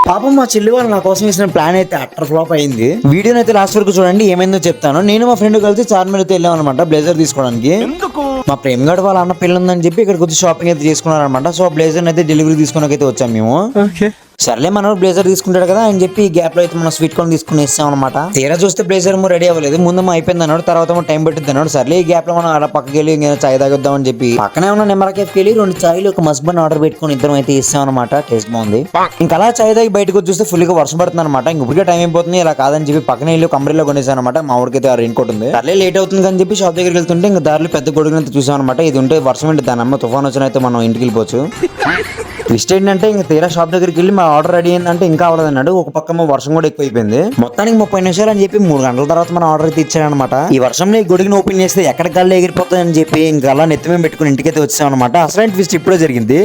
పాపం మా చెల్లి వాళ్ళు నా కోసం వేసిన ప్లాన్ అయితే అట్టర్ ఫ్లాప్ అయింది. వీడియోని అయితే లాస్ట్ వరకు చూడండి, ఏమైందో చెప్తాను. నేను మా ఫ్రెండ్ కలిసి చార్మినార్ అయితే వెళ్ళాం అనమాట బ్లేజర్ తీసుకోవడానికి. మా ప్రేమ్ గడ్ వాళ్ళ అన్న పెళ్ళి ఉందని చెప్పి ఇక్కడ కొద్దిగా షాపింగ్ అయితే చేసుకున్నారనమాట. సో బ్లేజర్ అయితే డెలివరీ తీసుకోవడానికి అయితే వచ్చాం మేము. సర్లే మనం బ్లేజర్ తీసుకుంటాడు కదా అని చెప్పి ఈ గ్యాప్ లో అయితే మనం స్వీట్ కార్న్ తీసుకుని ఇస్తాం అనమాట. తీరా చూస్తే బ్లేజర్ రెడీ అవ్వలేదు. ముందు అయిపోయింది అన్నాడు, తర్వాత టైం పట్టింది అన్నాడు. సర్లే ఈ గ్యాప్ లో మనం అలా పక్కకి వెళ్ళి చాయ్ తాగొద్దాం అని చెప్పి పక్కనే ఉన్న నెంబర్ కేఫ్కి వెళ్ళి 2 చాయ్లు ఒక మస్బన్ ఆర్డర్ పెట్టుకుని ఇద్దరం అయితే ఇస్తాం అనమాట. టేస్ట్ బాగుంది. ఇంకా అలా చాయ్ తాగి బయటకు చూస్తే ఫుల్ గా వర్షం పడుతుంది అనమాట. ఇంకొకటిగా టైం అయిపోతుంది, ఇలా కాదని చెప్పి పక్కన వెళ్ళి కంపెనీలో కొనేసాను అనమాట. మా ఊరికైతే రెయిన్ కోట్ ఉంది. సర్లే లేట్ అవుతుంది అని చెప్పి షాప్ దగ్గరికి వెళ్తుంటే ఇంకా దారిలో పెద్ద గొడుగుని అయితే చూసాం అనమాట. ఇది ఉంటే వర్షం ఏంటి దాని అమ్మ తుఫాన్ వచ్చిన అయితే మనం ఇంటికి వెళ్ళిపోవచ్చు. ట్విస్ట్ ఏంటంటే ఇంకా తీరా షాప్ దగ్గరికి వెళ్ళి మా ఆర్డర్ రెడీ అయిందంటే ఇంకా అవ్వలేదన్నాడు. ఒక పక్క వర్షం కూడా ఎక్కువైపోయింది. మొత్తానికి 30 నిమిషాలు అని చెప్పి 3 గంటల తర్వాత మన ఆర్డర్ అయితే ఇచ్చాడనమాట. ఈ వర్షంలో ఈ గొడుగుని ఓపెన్ చేస్తే ఎక్కడ గాల్లో ఎగిరిపోతాయని చెప్పి ఇంకా అలా నెత్తిమేం పెట్టుకుని ఇంటికైతే వచ్చాం అనమాట. అసలు ట్విస్ట్ ఇప్పుడే జరిగింది.